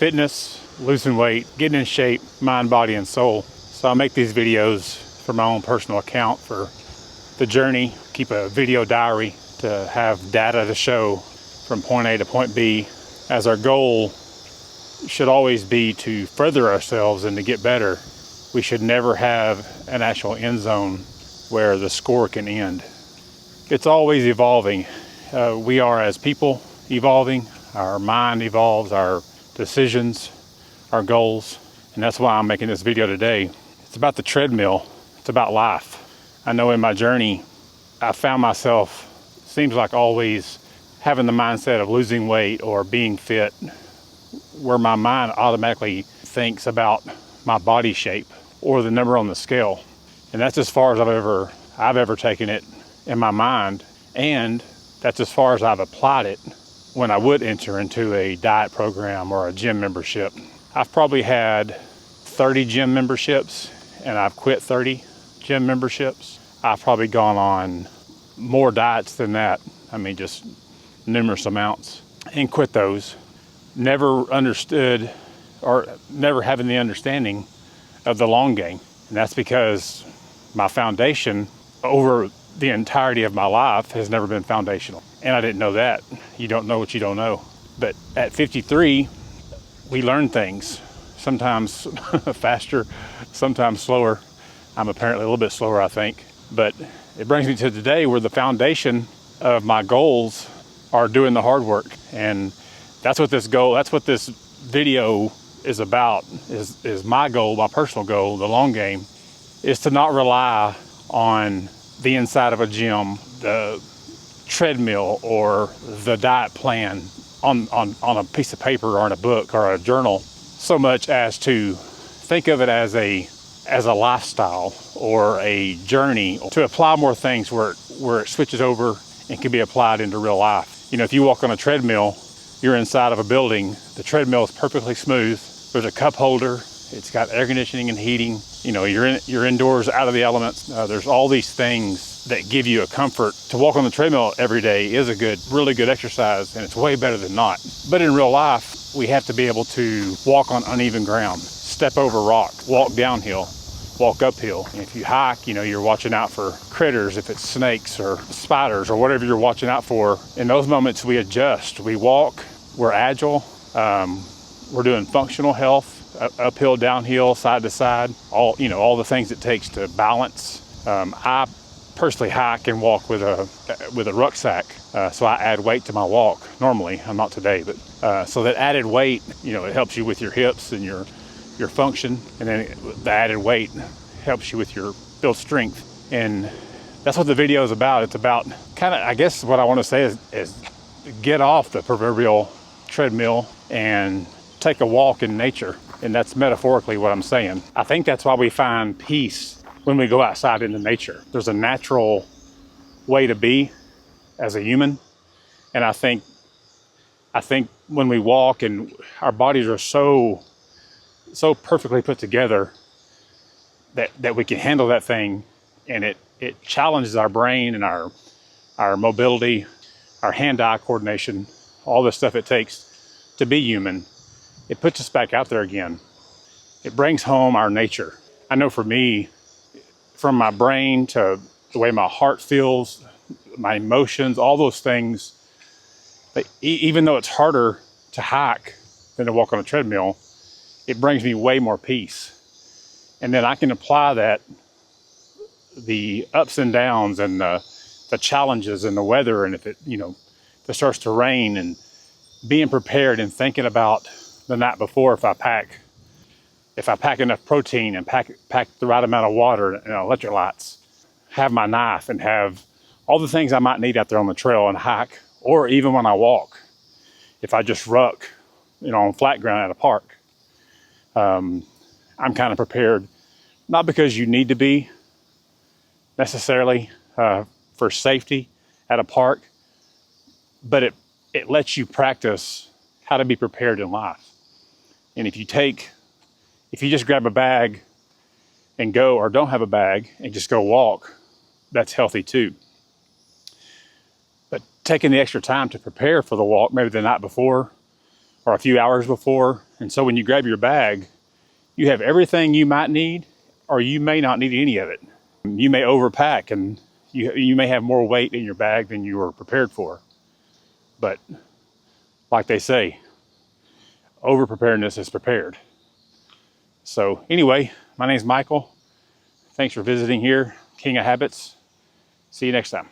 fitness, losing weight, getting in shape, mind, body, and soul. So I make these videos for my own personal account for the journey, keep a video diary to have data to show from point A to point B, as our goal should always be to further ourselves and to get better. We should never have an actual end zone where the score can end. It's always evolving. We are, as people, evolving. Our mind evolves, our decisions, our goals, and that's why I'm making this video today. It's about the treadmill. It's about life. I know in my journey, I found myself, seems like always, having the mindset of losing weight or being fit, where my mind automatically thinks about my body shape or the number on the scale. And that's as far as I've ever taken it in my mind. And that's as far as I've applied it when I would enter into a diet program or a gym membership. I've probably had 30 gym memberships, and I've quit 30 gym memberships. I've probably gone on more diets than that. I mean, just numerous amounts, and quit those. Never understood, or never having the understanding of the long game. And that's because my foundation over the entirety of my life has never been foundational. And I didn't know that. You don't know what you don't know. But at 53, we learn things, sometimes faster, sometimes slower. I'm apparently a little bit slower, I think. But it brings me to today where the foundation of my goals are doing the hard work. And that's what this video is about, is my goal, my personal goal, the long game, is to not rely on the inside of a gym, the treadmill, or the diet plan on a piece of paper or in a book or a journal, so much as to think of it as a lifestyle or a journey, to apply more things where it switches over and can be applied into real life. You know, if you walk on a treadmill, you're inside of a building. The treadmill is perfectly smooth. There's a cup holder. It's got air conditioning and heating. You know, you're indoors, out of the elements. There's all these things that give you a comfort. To walk on the treadmill every day is really good exercise, and it's way better than not. But in real life, we have to be able to walk on uneven ground, step over rock, walk downhill, walk uphill. And if you hike, you know, you're watching out for critters, if it's snakes or spiders or whatever you're watching out for. In those moments, we adjust. We walk, we're agile, we're doing functional health, uphill, downhill, side to side, all the things it takes to balance. I personally hike and walk with a rucksack, so I add weight to my walk. Normally, I'm not today, but so that added weight, you know, it helps you with your hips and your function, and then the added weight helps you with your build strength. And that's what the video is about. It's about kind of, I guess what I want to say is get off the proverbial treadmill and take a walk in nature. And that's metaphorically what I'm saying. I think that's why we find peace when we go outside into nature. There's a natural way to be as a human. And I think when we walk and our bodies are so perfectly put together that we can handle that thing, and it challenges our brain and our mobility, our hand-eye coordination, all the stuff it takes to be human. It puts us back out there again. It brings home our nature. I know for me, from my brain to the way my heart feels, my emotions, all those things, even though it's harder to hike than to walk on a treadmill, it brings me way more peace. And then I can apply that, the ups and downs and the challenges and the weather, and if it starts to rain, and being prepared and thinking about the night before, if I pack enough protein and pack the right amount of water and electrolytes, have my knife, and have all the things I might need out there on the trail and hike, or even when I walk, if I just ruck, on flat ground at a park. I'm kind of prepared, not because you need to be necessarily for safety at a park, but it lets you practice how to be prepared in life. And if you just grab a bag and go, or don't have a bag and just go walk, that's healthy too. But taking the extra time to prepare for the walk, maybe the night before, or a few hours before. And so when you grab your bag, you have everything you might need, or you may not need any of it. You may overpack and you may have more weight in your bag than you were prepared for. But like they say, over preparedness is prepared. So anyway, my name is Michael. Thanks for visiting here, King of Habits. See you next time.